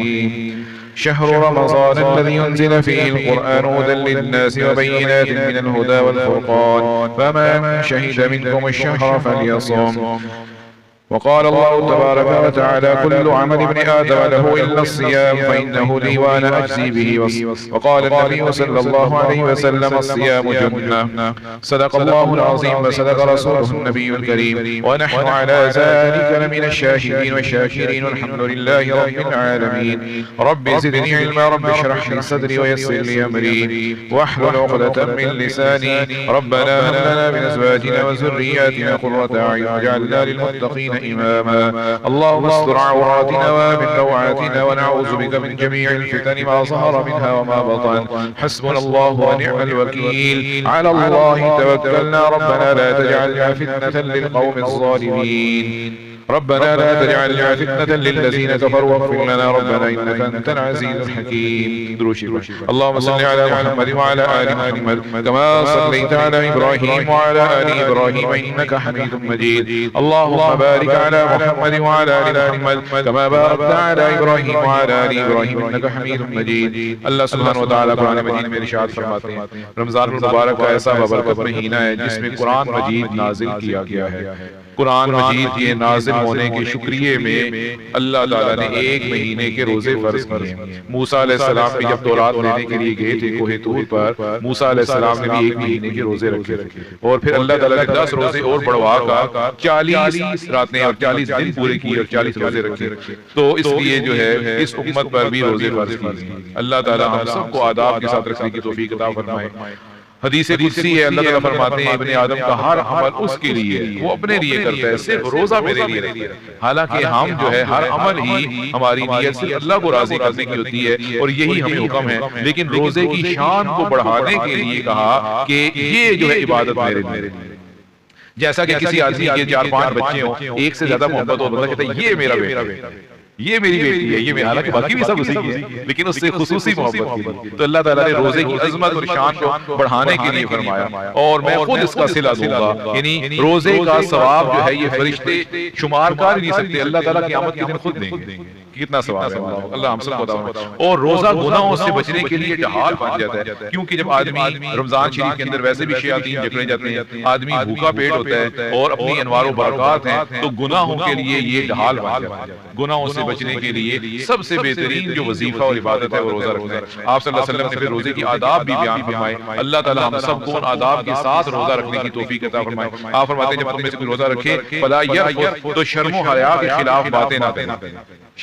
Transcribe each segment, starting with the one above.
الرحيم. شهر رمضان الذي أنزل فيه القرآن هدى للناس وبينات من الهدى والفرقان، فمن شهد منكم الشهر فليصم. وقال الله تبارك وتعالى: كل عمل ابن آدم له إلا الصيام فإنه لي وأنا أجزي به. وقال النبي صلى الله عليه وسلم: الصيام جنة. صدق الله العظيم وصدق رسوله النبي الكريم، ونحن على ذلك لمن الشاهدين والشاكرين، والحمد لله رب العالمين. رب زدني علما، رب اشرح لي صدري ويسر لي أمري واحلل عقدة من لساني. ربنا هب لنا من أزواجنا وذرياتنا قرة أعين واجعلنا للمتقين إماما. اللهم استر عوراتنا وآمن روعاتنا، ونعوذ بك من جميع الفتن ما ظهر منها وما بطن. حسبنا الله ونعم الوكيل، على الله توكلنا. ربنا لا تجعلنا فتنة للقوم الظالمين. ربنا لا تجعلنا فتنة للذين كفروا واغفر لنا ربنا إنك أنت العزيز الحكيم. اللهم صل على محمد وعلى آل محمد كما صليت على إبراهيم وعلى آل إبراهيم إنك حميد مجيد. اللهم بارك على محمد وعلى آل محمد كما باركت على إبراهيم وعلى آل إبراهيم إنك حميد مجيد. اللہ سبحانہ وتعالی قرآن مجید میں ارشاد فرماتے ہیں: رمضان المبارک کا ایسا بابرکت مہینہ ہے جس میں قرآن مجید نازل کیا گیا ہے. قرآن مجید کے نازل ہونے کے شکریہ میں اللہ تعالیٰ نے ایک مہینے کے روزے فرض کیے. موسیٰ علیہ السلام بھی جب تورات لینے کے لیے گئے تھے کوہ طور پر، موسیٰ علیہ السلام نے بھی ایک مہینے کے روزے رکھے تھے، اور پھر اللہ تعالیٰ نے 10 روزے اور بڑھوا کر 40 راتیں اور 40 دن پورے کیے اور 40 روزے رکھے. تو اس لیے جو ہے اس امت پر بھی روزے فرض کیے. اللہ تعالیٰ ہم سب کو آداب کے ساتھ رکھنے کی توفیق عطا فرمائے. حدیث قدسی ہے، اللہ تعالیٰ فرماتے ہیں: ابن آدم کا ہر عمل اس کے لیے، وہ اپنے لیے کرتا ہے، صرف روزہ میرے لیے نہیں. حالانکہ ہم جو ہے ہر عمل ہی ہماری نیت صرف اللہ کو راضی کرنے کی ہوتی ہے اور یہی ہمیں حکم ہے، لیکن روزے کی شان کو بڑھانے کے لیے کہا کہ یہ جو ہے عبادت میرے لیے. جیسا کہ کسی آدمی کے 4-5 بچے ہوں، ایک سے زیادہ محبت ہو، بندہ کہتا ہے یہ میرا بیٹا، یہ میری بیٹی ہے، یہ میرا، حالانکہ باقی بھی سب اسی کی ہے لیکن اس سے خصوصی محبت کی. تو اللہ تعالیٰ نے روزے کی عظمت اور شان کو بڑھانے کے لیے فرمایا، اور میں خود اس کا صلہ دوں گا. یعنی روزے کا ثواب جو ہے یہ فرشتے شمار کر نہیں سکتے، اللہ تعالیٰ قیامت کے دن خود دیں گے. کتنا ثواب ہے اللہ ہم سب کو عطا فرمائے. اور روزہ گناہوں سے بچنے کے لیے ڈھال بن جاتا ہے، کیونکہ جب آدمی رمضان شریف کے اندر ویسے بھی شیاطین جکڑے جاتے ہیں، آدمی بھوکا پیٹ ہوتا ہے اور اپنی انوار و برکات ہیں، تو گناہوں کے لیے یہ ڈھال بن جاتا ہے. گناہوں سے بچنے کے لیے سب سے بہترین جو وظیفہ اور عبادت ہے وہ روزہ رکھنا ہے. آپ صلی اللہ علیہ وسلم نے پھر روزے کی آداب بھی بیان فرمائے. اللہ تعالی ہم سب کو ان آداب کے ساتھ روزہ رکھنے کی توفیق عطا فرمائے. آپ فرماتے ہیں جب تم میں سے کوئی روزہ رکھے فلا یرفث، تو شرم و حیا کے خلاف باتیں نہ کرے،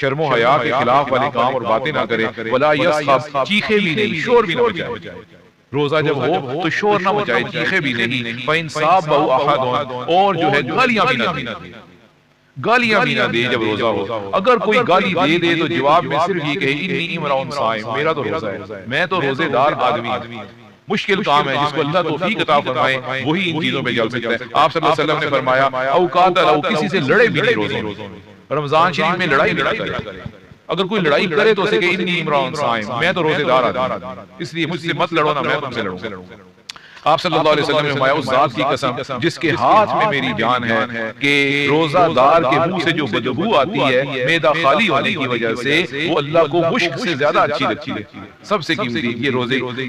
شرم و حیا کے خلاف والے کام اور باتیں نہ کرے. ولا یسخب، چیخے بھی نہیں، شور بھی نہ مچائے. روزہ جب ہو تو شور نہ مچائے، چیخے بھی نہیں. فإن صابه أحد، اور جو ہے گالیاں بھی نہ دے، گالیاں بھی نہ دے جب روزہ ہو. اگر کوئی گالی دے دے تو جواب میں صرف یہ کہے انی امرؤ صائم، میرا تو روزہ ہے، میں تو روزے دار آدمی ہوں. مشکل کام ہے، جس کو اللہ توفیق عطا فرمائے وہی ان چیزوں پہ چل سکتا ہے. آپ صلی اللہ علیہ وسلم نے فرمایا او قاتل، کسی سے لڑے بھی نہیں روزے. رمضان شریف میں لڑائی نہ کرے. اگر کوئی لڑائی کرے تو اسے کہ انی امرؤ صائم، میں تو روزے دار آدمی ہوں، اس لیے مجھ سے مت لڑو نہ میں تم سے لڑوں. آپ صلی اللہ علیہ وسلم نے فرمایا اس ذات کی قسم جس کے ہاتھ میں میری جان ہے کہ روزہ دار کے منہ سے جو بدبو آتی ہے معدہ خالی ہونے کی وجہ سے، وہ اللہ کو مشک سے زیادہ اچھی لگتی ہے. سب سے قیمتی یہ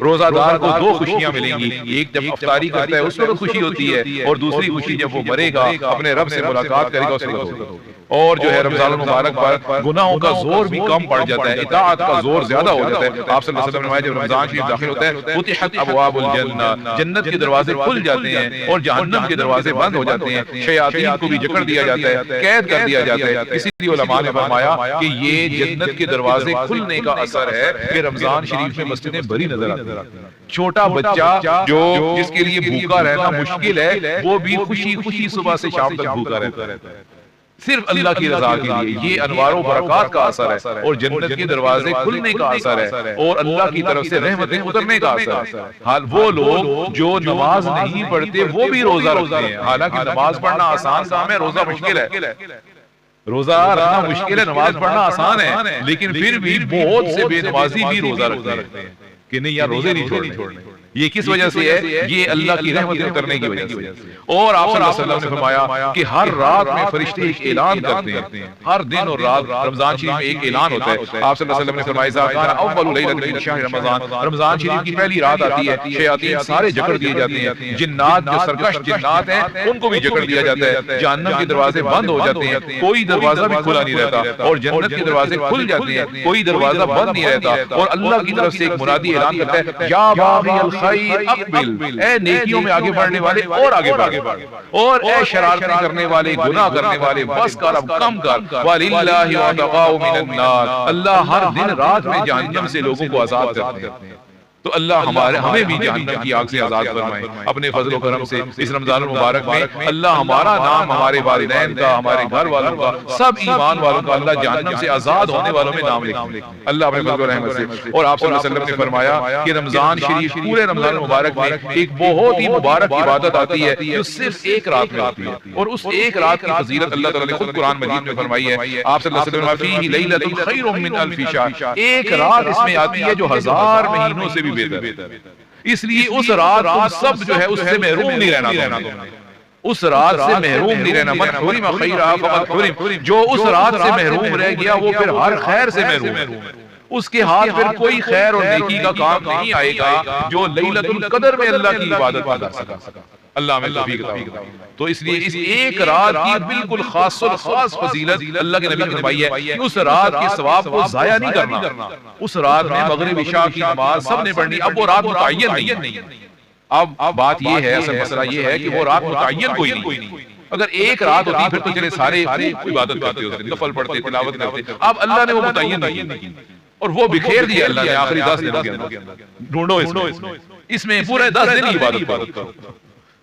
روزہ دار کو 2 خوشیاں ملیں گی. ایک جب افطاری کرتا ہے اس وقت خوشی ہوتی ہے، اور دوسری خوشی جب وہ مرے گا اپنے رب سے ملاقات کرے گا اس وقت ہوگی. اور جو ہے رمضان المبارک پر گناہوں کا زور بھی کم پڑ جاتا ہے، اطاعت کا زور زیادہ ہو جاتا ہے. آپ صلی اللہ علیہ وسلم نے فرمایا جب رمضان شریف داخل ہوتا ہے فتحت ابواب الجنہ، جنت کے دروازے کھل جاتے ہیں اور جہنم کے دروازے بند ہو جاتے ہیں. شیاطین کو بھی جکڑ دیا جاتا ہے، قید کر دیا جاتا ہے. اسی لیے علماء نے فرمایا کہ یہ جنت کے دروازے کھلنے کا اثر ہے کہ رمضان شریف میں مسجدیں بھری نظر آتی ہیں. چھوٹا بچہ جو جس کے لیے بھوکا رہنا مشکل ہے، وہ بھی خوشی خوشی صبح سے شام تک بھوکا رہتا ہے صرف اللہ کی رضا کے لیے. یہ انوار و برکات کا اثر ہے اور جنت کے دروازے کھلنے کا اثر ہے اور اللہ کی طرف سے رحمتیں اترنے کا اثر ہے. حال وہ لوگ جو نماز نہیں پڑھتے وہ بھی روزہ رکھتے ہیں، حالانکہ نماز پڑھنا آسان کام ہے، روزہ مشکل ہے. روزہ رکھنا مشکل ہے، نماز پڑھنا آسان ہے، لیکن پھر بھی بہت سے بے نمازی بھی روزہ رکھتے ہیں کہ نہیں یار روزے نہیں چھوڑنے. یہ کس وجہ سے ہے؟ یہ اللہ کی رحمت اترنے کی وجہ سے۔ اور آپ صلی اللہ علیہ وسلم نے فرمایا کہ ہر رات میں فرشتے ایک اعلان کرتے ہیں، ہر دن اور رات رمضان شریف میں ایک اعلان ہوتا ہے۔ آپ صلی اللہ علیہ وسلم نے فرمایا اذا کان اول لیلۃ من شہر رمضان، رمضان شریف کی پہلی رات آتی ہے، شیاطین سارے جکڑ دیے جاتے ہیں، جنات جو سرکش جنات ہیں ان کو بھی جکڑ دیا جاتا ہے، جہنم کے دروازے بند ہو جاتے ہیں، کوئی دروازہ بھی کھلا نہیں رہتا، اور جنت کے دروازے کھل جاتے ہیں، کوئی دروازہ بند نہیں رہتا، اور اللہ کی طرف سے ایک منادی اعلان کرتا ہے یا باغی الخیر اقبل، اے نیکیوں میں آگے بڑھنے والے اور آگے بڑھ، اور اے شرارتیں کرنے والے گناہ کرنے والے بس کر اب کم کر، وَلِلَّهِ عُتَقَاءُ مِنَ النَّارِ، اللہ ہر دن رات میں جہنم سے لوگوں کو آزاد کرتے ہیں۔ تو اللہ ہمیں بھی جہنم کی آگ سے آزاد فرمائے اپنے فضل و کرم سے۔ اس رمضان المبارک میں اللہ ہمارا نام، ہمارے والدین کا، ہمارے گھر والوں کا، سب ایمان والوں کا اللہ جہنم سے آزاد ہونے والوں میں نام لکھے اللہ اپنے فضل و رحمت سے۔ اور آپ صلی اللہ علیہ وسلم نے فرمایا کہ رمضان شریف پورے رمضان المبارک میں ایک بہت ہی مبارک عبادت آتی ہے جو صرف ایک رات میں آتی ہے، اور اس ایک رات کی فضیلت اللہ تعالیٰ نے خود قرآن مجید میں فرمائی ہے۔ آپ صلی اللہ علیہ وسلم فیہ لیلۃ خیر من الف شہر، ایک رات اس میں آتی ہے جو 1000 مہینوں سے بھی بہتر، اس لیے اس رات تم سب جو ہے اس سے محروم نہیں رہنا، اس رات سے محروم نہیں رہنا۔ من حرم خیرہا فقد حرم، جو اس رات سے محروم رہ گیا وہ پھر ہر خیر سے محروم ہے، اس کے ہاتھ پھر کوئی خیر اور نیکی کا کام نہیں آئے گا جو لیلۃ القدر میں اللہ کی عبادت ادا کر سکا۔ اللہ ہمیں توفیق عطا۔ تو اس لیے اس ایک رات کی بالکل خاص اور خاص فضیلت اللہ کے نبی نے فرمائی ہے کہ اس رات کے ثواب کو ضائع نہیں کرنا۔ اس رات میں مغرب عشاء کی نماز سب نے پڑھنی، اب وہ رات متعین نہیں ہے۔ اب بات یہ ہے، اصل مسئلہ یہ ہے کہ وہ رات متعین کوئی نہیں۔ اگر ایک رات ہوتی پھر تو چلے سارے عبادت کرتے ہوتے، نفل پڑھتے، تلاوت کرتے، اب اللہ نے وہ متعین نہیں کی اور وہ بکھیر دیا اللہ نے آخری 10 دنوں کے اندر۔ ڈھونڈو اس میں پورے 10 دن کی عبادت کرو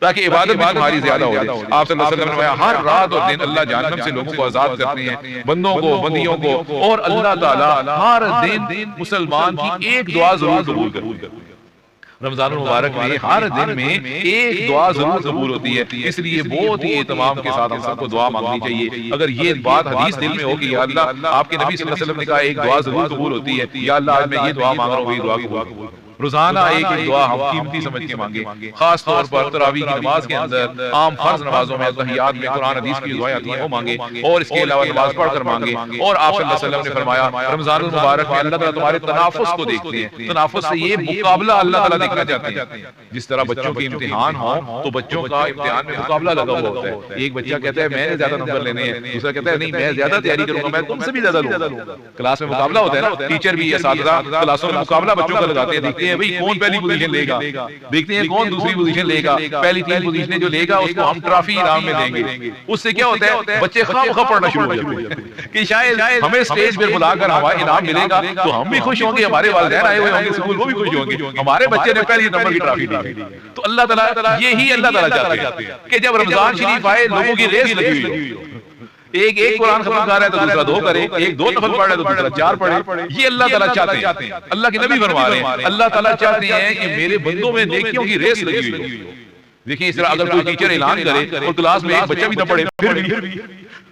تاکہ عبادت بھی تمہاری زیادہ ہو جائے۔ آپ صلی اللہ علیہ وسلم نے فرمایا ہر رات اور دن اللہ جہنم سے لوگوں کو آزاد کرتے ہیں، بندوں کو، بندیوں کو، اور اللہ تعالیٰ ہر دن مسلمان کی ایک دعا ضرور قبول کرتے ہیں۔ رمضان المبارک میں ہر دن میں ایک دعا ضرور قبول ہوتی ہے، اس لیے بہت ہی اہتمام کے ساتھ ہم سب کو دعا مانگنی چاہیے۔ اگر یہ بات حدیث دل میں ہوگی یا اللہ آپ کے نبی صلی اللہ علیہ وسلم نے کہا ایک دعا ضرور قبول ہوتی ہے، یا اللہ آج میں یہ دعا مانگ رہا ہوں وہی دعا قبول، روزانہ ایک دعا ہم قیمتی سمجھ کے مانگے، خاص طور پر تراویح کی نماز کے اندر، عام فرض نمازوں میں، تحیات میں قرآن حدیث کی دعائیں آتی ہیں وہ مانگے، اور اس کے علاوہ نماز پڑھ کر مانگے۔ اور آپ صلی اللہ علیہ وسلم نے فرمایا رمضان المبارک میں اللہ تعالیٰ تمہارے تنافس کو دیکھتے ہیں۔ تنافس سے یہ مقابلہ اللہ تعالیٰ دیکھنا چاہتے ہیں، جس طرح بچوں کے امتحان ہوں تو بچوں کا امتحان میں مقابلہ لگا ہوا ہوتا ہے، ایک بچہ کہتا ہے میں نے زیادہ نمبر لینے ہیں، دوسرا کہتا ہے نہیں میں زیادہ تیاری کروں گا، میں تم سے بھی زیادہ لوں گا۔ کلاس میں مقابلہ ہوتا ہے نا، ٹیچر بھی اساتذہ کلاسوں میں مقابلہ بچوں کا لگاتے ہیں، دیکھتے ہیں بھئی کون پہلی پوزیشن لے گا، دیکھتے ہیں کون دوسری پوزیشن لے گا، پہلی 3 پوزیشنیں جو لے گا اس کو ہم ٹرافی انعام میں دیں گے۔ اس سے کیا ہوتا ہے بچے خواہ پڑھنا شروع ہو جاتے ہیں کہ شاید ہمیں سٹیج پر بلا کر ہمارا انعام ملے گا تو ہم بھی خوش ہوں گے، ہمارے والدین آئے ہوئے ہوں گے اسکول وہ بھی خوش ہوں گے، ہمارے بچے نے پہلی نمبر کی ٹرافی دی۔ تو اللہ تعالیٰ یہی اللہ تعالیٰ چاہتے ہیں کہ جب رمضان شریف آئے لوگوں کی ریس لگی ہوئی ہو، ایک قرآن ختم کر رہا ہے تو دوسرا 2 کرے، ایک 2 نفل پڑھ رہا ہے تو دوسرا 4 پڑھے، یہ اللہ تعالیٰ چاہتے ہیں۔ اللہ کے نبی فرما رہے ہیں اللہ تعالیٰ چاہتے ہیں کہ میرے بندوں میں نیکیوں کی ریس لگی ہوئی ہو۔ دیکھیں اس طرح اگر کوئی ٹیچر اعلان کرے اور کلاس میں ایک بچہ بھی نہ پڑھے پھر بھی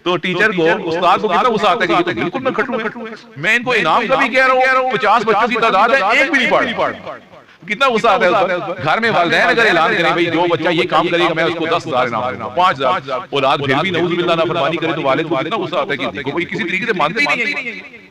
تو ٹیچر کو، استاد کو کتنا غصہ آتا ہے کہ یہ تو بالکل نہ کھٹو ہے، میں ان کو انعام کا بھی کہہ رہا ہوں، 50 بچوں کی تعداد ہے ایک بھی نہیں پڑھ، کتنا غصہ آتا ہے۔ گھر میں والدین اگر اعلان کریں بھئی جو بچہ یہ کام کرے گا میں اس کو 10,000 انعام دوں گا، 5,000، اولاد پھر بھی نعوذ باللہ نافرمانی کرے تو والد کو کتنا غصہ آتا ہے کہ دیکھو بھئی کسی طریقے سے مانتے ہی نہیں ہیں۔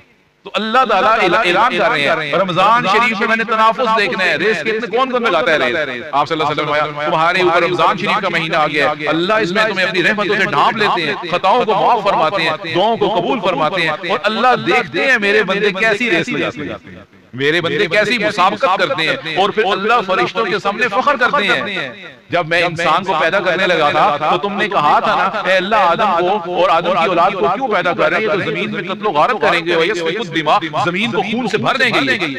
تو اللہ تعالیٰ اعلان کر رہے ہیں رمضان شریف میں نے تنافس دیکھنا ہے، ریس کتنے کون لگاتا ہے ریس۔ آپ صلی اللہ علیہ وسلم تمہارے اوپر رمضان شریف کا مہینہ آ گیا ہے، اللہ اس میں تمہیں اپنی رحمتوں سے ڈھانپ لیتے ہیں، خطاؤں کو معاف فرماتے ہیں، دعاؤں کو قبول فرماتے ہیں، اور اللہ دیکھتے ہیں میرے بندے کیسی ریس لگاتے ہیں، میرے بندے کیسی مسابقت کرتے ہیں، اور پھر اللہ فرشتوں کے سامنے فخر کرتے ہیں۔ جب میں انسان کو پیدا کرنے لگا تھا تو تم نے کہا تھا نا اے اللہ آدم کو اور آدم کی اولاد کو کیوں پیدا کر رہے ہیں، تو زمین میں قتل و غارت کریں گے، وَيَسْفِكُ الدِّمَاءَ، زمین کو خون سے بھر دیں گے،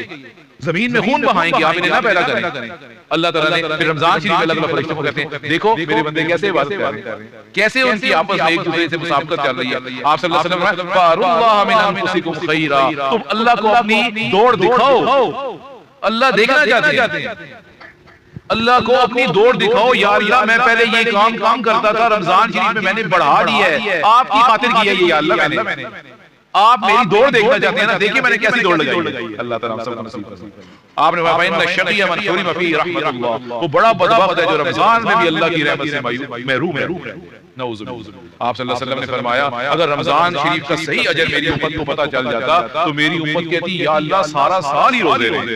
زمین میں خون بہائیں گے، آپ انہیں نہ پیدا کریں۔ اللہ تعالیٰ نے پھر رمضان شریف میں اللہ تعالیٰ فرشتوں کو کہتے ہیں دیکھو میرے بندے کیسے عبادت کر رہے ہیں، کیسے ان کی آپس میں ایک دوسرے سے مسابقت چل رہی ہے۔ آپ صلی اللہ علیہ وسلم نے فَأَرُوا اللَّهَ مِنْ أَنفُسِكُمْ خَيْرًا، تم اللہ کو اپنی دوڑ دکھاؤ، اللہ دیکھنا چاہتے ہیں، اللہ کو اپنی دوڑ دکھاؤ، یا اللہ میں پہلے یہ کام کرتا تھا، رمضان شریف میں میں نے بڑھا دیا ہے، آپ کی خاطر کیا ہے یا اللہ میں نے، آپ میری دوڑ دیکھنا چاہتے ہیں نا، دیکھیے میں نے کیسی دوڑ لگائی. اللہ تعالیٰ ہم سب کو نصیب کرے. آپ نے فرمایا ان الشقی من حرم فی رحمت اللہ، وہ بڑا بدبخت ہے جو رمضان میں بھی اللہ کی رحمت سے محروم ہے. نعوذ باللہ. آپ صلی اللہ علیہ وسلم نے فرمایا اگر رمضان شریف کا صحیح اجر میری امت کو پتہ چل جاتا تو میری امت کہتی یا اللہ سارا سال ہی روزے رہے،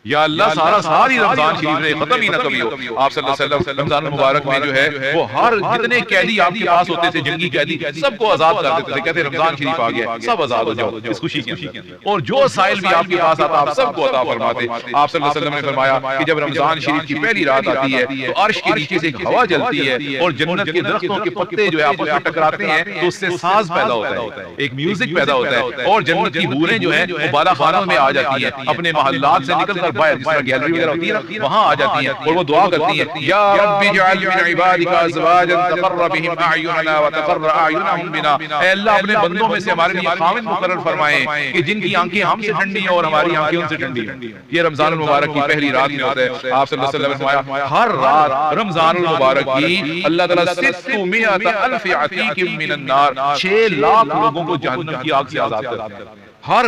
یا اللہ سارا سال ہی رمضان شریف نے ختم ہی نہ کبھی ہو. آپ صلی اللہ علیہ وسلم رمضان المبارک میں جو ہے وہ ہر جتنے قیدی آپ کے پاس ہوتے تھے، جنگی قیدی، سب کو آزاد کر دیتے تھے. کہتے رمضان شریف آ گیا، سب آزاد ہو جاؤ اس خوشی کے اندر. اور جو سائل بھی آپ کے پاس آتا آپ سب کو عطا فرماتے. آپ صلی اللہ علیہ وسلم نے فرمایا کہ جب رمضان شریف کی پہلی رات آتی ہے تو عرش کے نیچے سے ایک ہوا چلتی ہے اور جنت کے درختوں کے پتے جو ہے آپس میں ٹکراتے ہیں تو اس سے ساز پیدا ہوتا ہے، ایک میوزک پیدا ہوتا ہے، اور جنت کی حوریں جو ہیں وہ بالا خانوں میں آ جاتی ہیں، اپنے محلات سے نکل کر باہر، جس طرح گیلری ہوتی ہے وہاں آ جاتی ہیں اور وہ دعا کرتی ہیں یا رب اجعل من عبادك ازواجا تقر بهم اعیننا وتقر اعینهم بنا. اے اللہ اپنے بندوں میں سے ہمارے لیے خاوند مقرر فرمائیں کہ جن کی آنکھیں ہم سے ٹھنڈی ہیں اور ہماری آنکھیں ان سے ٹھنڈی ہیں. یہ رمضان المبارک کی پہلی رات میں ہوتا ہے. آپ صلی اللہ علیہ وسلم نے فرمایا ہر رات رمضان المبارک کی اللہ تعالیٰ 600,000 عتیق من النار، 6 لاکھ لوگوں کو جہنم کی آگ سے آزاد کرتا ہے. ہر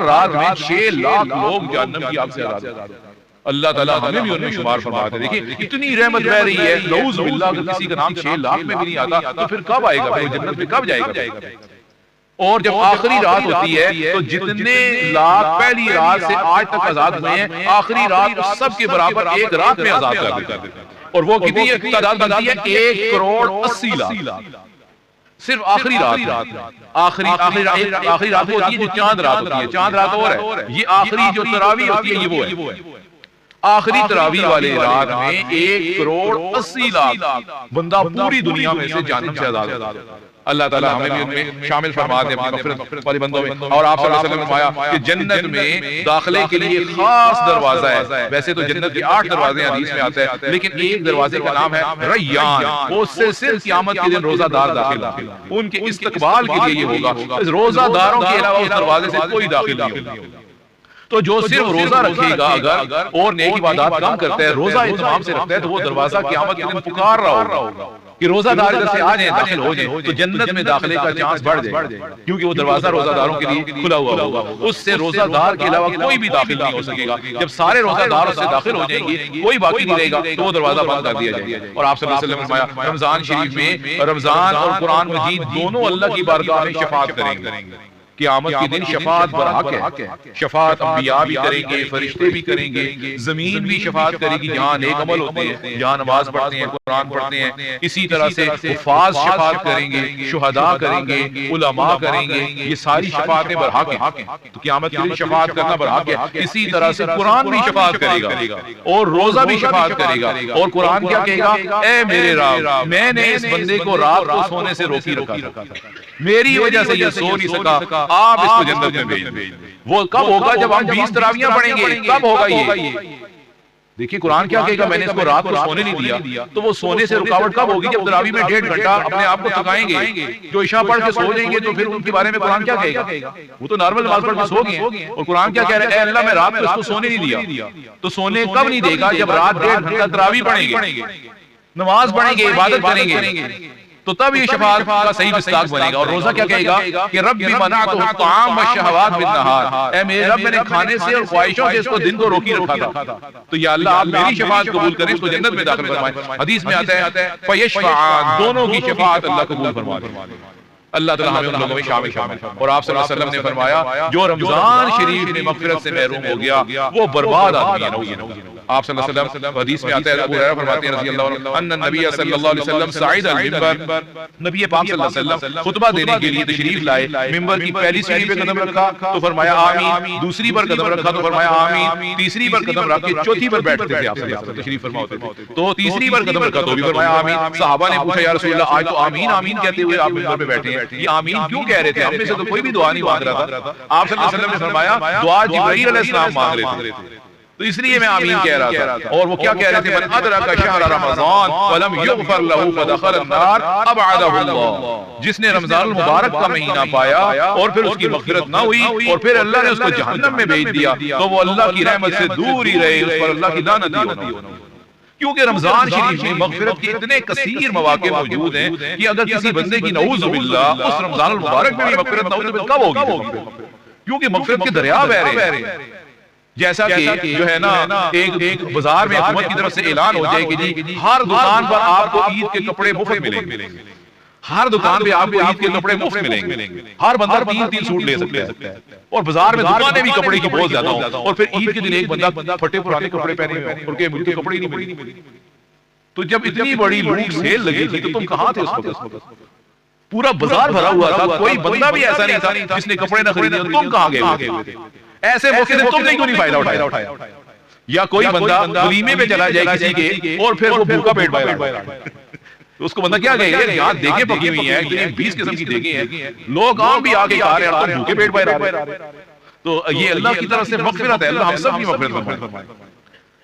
رات میں 6 لاکھ لوگ جہنم کی آگ سے آزاد کرتا ہے. اللہ تعالیٰ ہمیں بھی ان میں شمار فرماتے. دیکھیں اتنی رحمت بہ رہی ہے. نعوذ باللہ اگر کسی کا نام 6 لاکھ میں بھی نہیں آتا تو پھر کب آئے گا، پھر جنت میں کب جائے گا. اور جب آخری رات ہوتی ہے تو جتنے لاکھ پہلی رات سے آج تک آزاد ہوئے ہیں آخری رات اس سب کے برابر ایک رات میں آزاد کر دیتا ہے. اور وہ کتنی تعداد بنتی ہے 1,80,00,000. صرف آخری رات، آخری رات ہوتی ہے جو چاند رات ہوتی ہے. چاند رات اور ہے، یہ آخری جو تراویح ہوتی ہے یہ وہ ہے. آخری تراویح والے رات میں 1,80,00,000 بندہ پوری دنیا میں سے جہنم سے آزاد ہوتا ہے. اللہ تعالیٰ ہمیں بھی ان میں شامل فرما دے اپنی مغفرت والے بندوں میں. اور آپ صلی اللہ علیہ وسلم نے فرمایا کہ جنت میں داخلے کے لیے خاص دروازہ ہے. ویسے تو جنت کے 8 دروازے حدیث میں آتے ہیں لیکن ایک دروازے کا نام ہے ریان. اس سے صرف قیامت کے دن روزہ دار داخل ہوں گے، ان کے استقبال کے لیے یہ ہوگا. روزہ داروں کے علاوہ اس دروازے سے کوئی داخل نہیں ہوگا. تو جو صرف روزہ رکھے گا اگر اور نیک عبادات کم کرتا ہے، روزہ اہتمام سے رکھتا ہے، تو وہ دروازہ قیامت کے دن پکار رہا ہوگا کہ روزہ دار ادھر سے آ جائیں، داخل ہو جائیں تو جنت میں داخلے کا چانس بڑھ جائے، کیونکہ وہ دروازہ روزہ داروں کے لیے کھلا ہوا ہوگا. اس سے روزہ دار کے علاوہ کوئی بھی داخل نہیں ہو سکے گا. جب سارے روزہ دار اس سے داخل ہو جائیں گے کوئی باقی نہیں رہے گا تو وہ دروازہ بند کر دیا جائے گا. اور آپ صلی اللہ علیہ وسلم نے فرمایا رمضان شریف میں رمضان اور قرآن مجید دونوں اللہ کی بارگاہ میں شفاعت کریں گے. قیامت کے دن شفاعت برحق ہے. شفاعت انبیاء بھی کریں گے، فرشتے بھی کریں گے، زمین بھی شفاعت کرے گی جہاں نیک عمل ہوتے ہیں، جہاں نماز پڑھتے ہیں، قرآن پڑھتے ہیں. اسی طرح سے حفاظ شفاعت کریں گے، شہداء کریں گے، علماء کریں گے. یہ ساری شفاعتیں برحق ہیں. تو قیامت کے دن شفاعت کرنا برحق ہے. اسی طرح سے قرآن بھی شفاعت کرے گا اور روزہ بھی شفاعت کرے گا. اور قرآن کیا کہے گا؟ اے میرے رب، میں نے اس بندے کو رات کو سونے سے روکی رکھا تھا، میری وجہ سے یہ سو نہیں سکا، آپ اس کو جنت میں بھیج دیں. وہ کب ہوگا؟ جب ہم 20 تراویحاں پڑھیں گے. کب ہوگا یہ؟ دیکھیں قرآن کیا کہے گا؟ میں نے اس کو رات کو سونے نہیں دیا. تو وہ سونے سے رکاوٹ کب ہوگی؟ جب تراویح میں 1.5 گھنٹہ اپنے آپ کو تھکائیں گے. جو عشاء پڑھ کے سو جائیں گے تو پھر ان کے بارے میں قرآن کیا کہے گا؟ وہ تو نارمل نماز پڑھ کے سو گئے. اور قرآن کیا کہہ رہا ہے؟ اے اللہ میں رات کو اس کو سونے نہیں دیا. تو سونے کب نہیں دے گا؟ جب رات 1.5 گھنٹہ تراویح پڑھیں گے، نماز پڑھیں گے، عبادت کریں گے، تو تب یہ شفاعت کا صحیح مصداق بنے گا. اور روزہ کیا کہے گا کہ رب منعتہ الطعام والشہوات بالنہار، اے میرے رب میں نے کھانے سے اور خواہشوں سے اس کو دن کو روکی رکھا تھا، تو یا اللہ آپ میری شفاعت قبول کریں، اس کو جنت میں داخل فرمائیں. حدیث میں آتا ہے فیشفعان، دونوں کی شفاعت اللہ قبول فرمائے. اللہ تعالیٰ ہمیں ان لوگوں میں شامل. اور آپ صلی اللہ علیہ وسلم نے فرمایا جو رمضان شریف میں مغفرت سے محروم ہو گیا وہ برباد آدمی ہے. آپ صلی اللہ علیہ وسلم حدیث میں آتا ہے، ابو ہریرہ فرماتے ہیں رضی اللہ عنہ ان النبی صلی اللہ علیہ وسلم صعد المنبر، نبی پاک صلی اللہ علیہ وسلم خطبہ دینے کے لیے تشریف لائے. ممبر کی پہلی سیڑھی پہ قدم رکھا تو فرمایا آمین، دوسری پر قدم رکھا تو فرمایا آمین، تیسری پر قدم رکھ کے چوتھی پر بیٹھتے تھے آپ صلی اللہ علیہ وسلم تشریف فرما ہوتے تھے. تو تیسری پر قدم رکھا تو بھی فرمایا آمین. صحابہ نے پوچھا یا رسول اللہ آج تو آمین آمین کہتے ہوئے آپ ممبر پہ بیٹھے ہیں، یہ آمین کیوں کہہ رہے تھے؟ ہم میں سے تو کوئی بھی دعا نہیں مانگ رہا تھا. آپ صلی اللہ علیہ وسلم نے فرمایا دعا جبرائیل علیہ السلام مانگ رہے تھے تو اس لیے میں آمین کہہ رہا تھا. اور وہ کیا کہہ رہے تھے؟ من ادرک شہر رمضان ولم یغفر له فدخل النار ابعدہ اللہ، جس نے رمضان المبارک کا مہینہ پایا اور پھر اس کی مغفرت نہ ہوئی اور پھر اللہ نے اس کو جہنم میں بھیج دیا تو وہ اللہ کی رحمت سے دور ہی رہے، اس پر اللہ کی لعنت ہی ہونا. کیونکہ رمضان شریف میں مغفرت کے اتنے کثیر مواقع موجود ہیں کہ اگر کسی بندے کی نعوذ باللہ اس رمضان المبارک میں بھی مغفرت نعوذ باللہ کب ہوگی؟ کیونکہ مغفرت کے دریا بہ رہے ہیں. جیسا کہ جو ہے نا ایک بازار میں حکومت کی طرف سے اعلان ہو جائے کہ جی ہر دکان پر آپ کو عید کے کپڑے مفت ملیں گے، ہر دکان پہ آپ کو عید کے کپڑے مفت ملیں گے، ہر بندہ 3 سوٹ لے سکتا ہے، اور بازار میں دکانیں بھی کپڑے کی بہت زیادہ ہوں، اور پھر عید کے دن ایک بندہ پھٹے پرانے کپڑے پہنے ہوئے اور کہ مجھے کپڑے نہیں ملے. تو جب اتنی بڑی لوٹ سیل لگی تھی تو تم کہاں تھے اس وقت؟ پورا بازار بھرا ہوا تھا، کوئی بندہ بھی ایسا نہیں تھا جس نے کپڑے نہ خریدے. تم کہاں گئے ہوئے تھے؟ ایسے موقع سے تم نے کیوں نہیں فائدہ اٹھایا؟ یا کوئی بندہ ولیمے پہ چلا جائے کسی کے اور پھر وہ بھوکا پیٹ باہر، اس کو بندہ کیا کہے یہاں دیگیں پکی ہوئی ہیں، 20 قسم کی دیگیں ہیں، لوگ عام بھی آ کے کھا رہے ہیں اور تم بھوکے پیٹ باہر آ رہے ہیں. تو یہ اللہ کی طرف سے مغفرت ہے، اللہ ہم سب کی مغفرت فرمائے.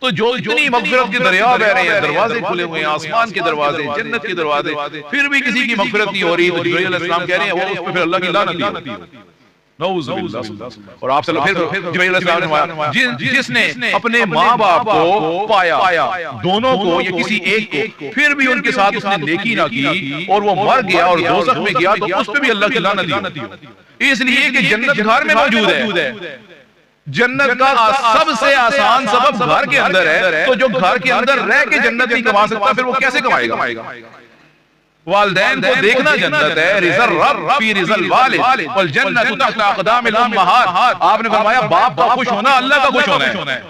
تو جو اتنی مغفرت کے دریا بہ رہے ہیں، دروازے کھلے ہوئے ہیں، آسمان کے دروازے، جنت کے دروازے، پھر بھی کسی کی مغفرت نہیں ہو رہی، تو جبرائیل علیہ السلام کہہ رہے ہیں وہ اس پہ پھر اللہ کی لعنت ہے. نعوذ باللہ. اور آپ صلی اللہ علیہ وسلم جبرائیل علیہ السلام نے فرمایا جس نے اپنے ماں باپ کو پایا، دونوں کو یا کسی ایک کو، پھر بھی ان کے ساتھ اس نے نیکی نہ کی اور وہ مر گیا اور دوزخ میں گیا، تو اس پہ بھی اللہ کی لعنت ہے. اس لیے کہ جنت گھر میں موجود ہے. جنت کا سب سے آسان سبب گھر کے اندر ہے، تو جو گھر کے اندر رہ کے جنت نہیں کما سکتا پھر وہ کیسے کمائے گا؟ والدین کو دیکھنا جنت ہے. رضا الرب فی رضا الوالد والجنت تحت اقدام الامہات. آپ نے فرمایا باپ کا خوش ہونا اللہ کا خوش ہونا ہے.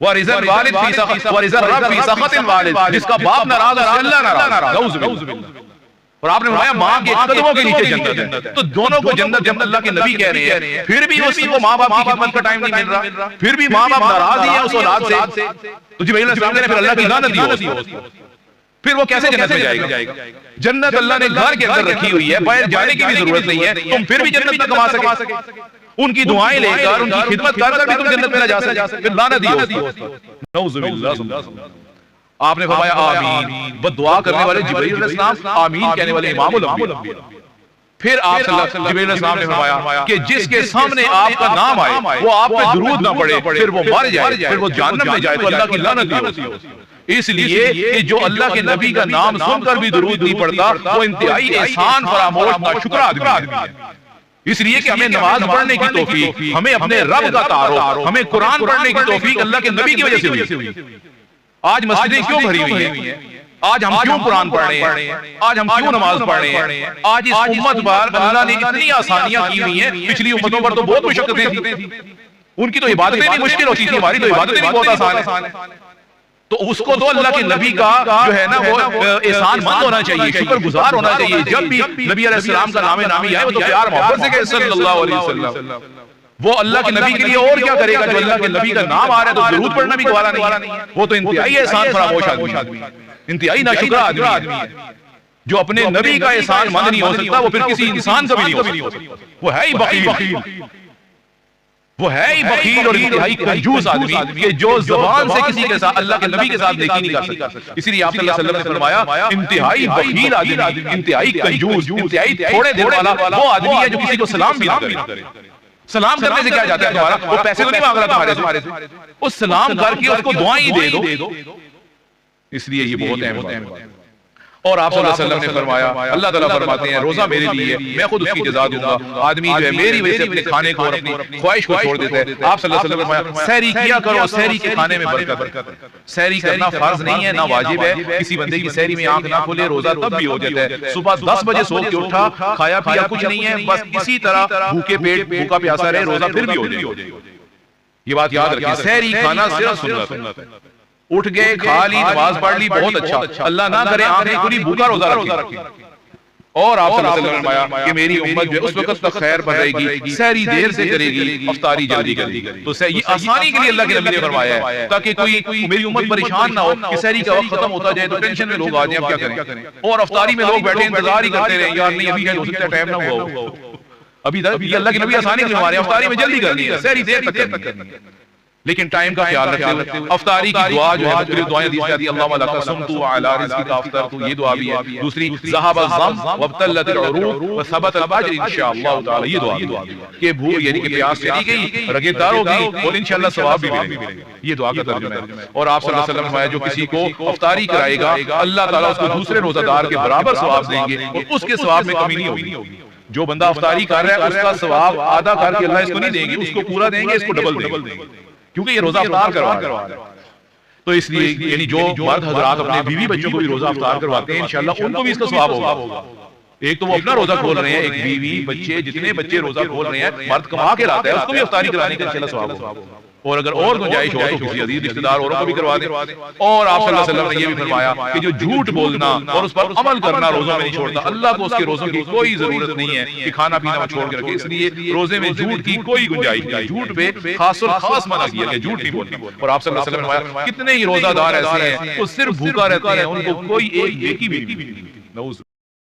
ورضا الوالد فی سخط ورضا الرب فی سخط الوالد. جس کا باپ ناراض ہے اللہ ناراض. نعوذ باللہ. اور آپ نے فرمایا ماں کے قدموں کے نیچے جنت ہے. تو دونوں کو جنت جب اللہ کے نبی کہہ رہے ہیں، پھر بھی اسی کو ماں باپ کی خدمت کا ٹائم نہیں مل رہا، پھر بھی ماں باپ ناراض ہی ہیں اس اولاد سے، تو جبرائیل علیہ السلام نے پھر اللہ کی لعنت دی. پھر وہ کیسے جنت میں جائے گا؟ جنت اللہ نے گھر کے اندر رکھی ہوئی ہے، باہر جانے کی بھی ضرورت نہیں ہے. تم پھر بھی جنت نہ کما سکے، ان کی دعائیں لے کر، ان کی خدمت کر بھی تم جنت میں نہ جا سکے، پھر لعنت دی. نعوذ باللہ. آپ نے فرمایا آمین. بد دعا کرنے والے جبرائیل علیہ السلام، آمین کہنے والے امام الانبیاء. پھر آپ صلی اللہ علیہ وسلم جبرائیل علیہ السلام نے فرمایا کہ جس کے سامنے آپ کا نام آئے وہ آپ پہ درود نہ پڑے، پھر وہ مر جائے، پھر وہ جہنم میں جائے، تو اللہ کی لعنت دی. اس لیے کہ جو اللہ کے نبی کا نام سن کر بھی درود نہیں پڑتا وہ انتہائی احسان فراموش ناشکر آدمی ہے. اس لیے کہ ہمیں نماز پڑھنے کی توفیق، ہمیں اپنے رب کا تعارف، ہمیں قرآن پڑھنے کی توفیق اللہ کے نبی کی وجہ سے ہوئی. آج مسجدیں کیوں بھری ہوئی ہیں؟ آج ہم کیوں قرآن پڑھ رہے ہیں؟ آج ہم کیوں نماز پڑھ رہے ہیں؟ آج اس امت پر اللہ نے اتنی آسانیاں کی ہوئی ہیں. پچھلی امتوں پر تو بہت مشقتیں تھیں، ان کی تو عبادتیں نہیں مشکل ہوتی تھی، ہماری تو عبادتیں بھی بہت آسان ہیں. تو اس کو تو اللہ کے نبی کا جو ہے نا وہ احسان مند ہونا چاہیے، شکر گزار ہونا چاہیے. جب بھی نبی علیہ السلام کا نام نامی آئے وہ تو پیار محبت سے کہے صلی اللہ علیہ وسلم. وہ اللہ کے نبی کے لیے اور کیا کرے گا؟ جو اللہ کے نبی کا نام آ رہا ہے تو درود پڑھنا بھی گوارا نہیں ہے. وہ تو انتہائی احسان فراموش آدمی، انتہائی ناشکر آدمی ہے. جو اپنے نبی کا احسان مند نہیں ہو سکتا وہ پھر کسی انسان کا بھی نہیں ہو سکتا. وہ ہے ہی بخیل، وہ ہے ہی بخیل اور انتہائی کنجوس آدمی کہ جو زبان سے کسی کے ساتھ اللہ کے نبی کے ساتھ نیکی نہیں کر سکتا. اسی لیے آپ صلی اللہ علیہ وسلم نے فرمایا انتہائی بخیل آدمی، انتہائی کنجوس، انتہائی تھوڑے دل والا وہ آدمی ہے جو کسی کو سلام بھی نہ کرے. سلام کرنے سے کیا جاتا ہے تمہارا؟ وہ پیسے تو نہیں مانگ رہا تمہارے سے، وہ سلام کر کے اس کو دعائیں ہی دے دو. اس لیے یہ بہت اہم ہے. اور آپ صلی اللہ علیہ وسلم نے فرمایا، اللہ تعالیٰ فرماتے ہیں روزہ میرے لیے، میں خود اس کی جزا دوں گا. آدمی جو ہے میری وجہ سے اپنے کھانے کو اور اپنی خواہش کو چھوڑ دیتا ہے. آپ صلی اللہ علیہ وسلم نے فرمایا سحری کیا کرو، سحری کے کھانے میں برکت ہے. سحری کرنا فرض نہیں ہے، نہ واجب ہے. کسی بندے کی سحری میں آنکھ نہ کھلے روزہ تب بھی ہو جاتا ہے. صبح 10 بجے سو کے اٹھا، کھایا پیا کچھ نہیں ہے، بس اسی طرح بھوکے پیٹ بھوکا پیاسا رہے، روزہ پھر بھی ہو جائے. یہ بات یاد رکھیں، سحری کھانا صرف سنت ہے. اٹھ گئے، کھا لی، نماز پڑھ لی، بہت اچھا. اللہ نہ کرے آنکھیں کھلی بھوکا روزہ رکھے. اور آپ صلی اللہ علیہ وسلم نے فرمایا کہ میری امت جو اس وقت تک خیر پر رہے گی، سحری دیر سے کرے گی، افطاری جلدی کرے گی. تو یہ آسانی کے لیے اللہ کے نبی نے فرمایا ہے تاکہ کوئی میری امت پریشان نہ ہو کہ سحری کا وقت ختم ہوتا جائے تو ٹینشن میں لوگ آ جائیں اب کیا کریں، اور افطاری میں لوگ بیٹھے انتظار ہی کرتے رہیں یار نہیں ابھی ہو سکتا ہے ٹائم نہ ہوا ہو. ابھی اللہ کے نبی آسانی کے لیے ہمارے افطاری میں جلدی کرنی ہے، سحری دیر تک کرنی ہے. لیکن ٹائم کا خیال رکھتے ہوئے افطاری کی دعا جو ہے مختلف دعائیں حدیث میں آتی ہیں، اللہم لک صمت وعلی رزقک افطرت، یہ دعا بھی ہے. دوسری ذہب الظم وابتلت العروق وثبت الاجر انشاءاللہ تعالی، یہ دعا بھی ہے کہ بھوک یعنی کہ پیاس چلی گئی، رگیں تار ہو گئی اور انشاءاللہ ثواب بھی ملے گا. یہ دعا کا ترجمہ ہے. اور آپ صلی اللہ علیہ وسلم نے فرمایا جو کسی کو افطاری کرائے گا اللہ تعالیٰ اس کو دوسرے روزہ دار کے برابر ثواب دیں گے اور اس کے ثواب میں کمی نہیں ہوگی. جو بندہ افطاری کر رہا ہے اس کا ثواب آدھا کر کے اللہ اس کو نہیں دیں گے، اس کو پورا دیں گے، اس کو ڈبل دیں گے، کیونکہ یہ روزہ افطار کروا رہا ہے. تو اس لیے یعنی جو مرد حضرات اپنے بیوی بچوں کو بھی روزہ افطار کرواتے ہیں انشاءاللہ ان کو بھی اس کا ثواب ہوگا. ایک تو وہ اپنا روزہ کھول رہے ہیں، ایک بیوی بچے جتنے بچے روزہ کھول رہے ہیں مرد کما کے لاتا ہے اس کو بھی افطاری کرانے کا انشاءاللہ ثواب ہوگا. اور اگر اور گنجائش ہو تو کسی عزیز رشتہ دار اوروں کو بھی کروا دیں. اور آپ صلی اللہ علیہ وسلم نے یہ بھی فرمایا کہ جو جھوٹ بولنا اور اس پر عمل کرنا روزوں میں نہیں چھوڑتا، اللہ کو اس کے روزوں کی کوئی ضرورت نہیں ہے کہ کھانا پینا چھوڑ کے رکھے. اس لیے روزے میں جھوٹ کی کوئی گنجائش نہیں. جھوٹ پہ خاص اور خاص منع کیا کہ جھوٹ نہیں بولنا. اور آپ صلی اللہ علیہ وسلم نے فرمایا کتنے ہی روزہ دار ایسے ہیں وہ صرف بھوکا رہتے ہیں، ان کو کوئی ایک نیکی بھی نہیں.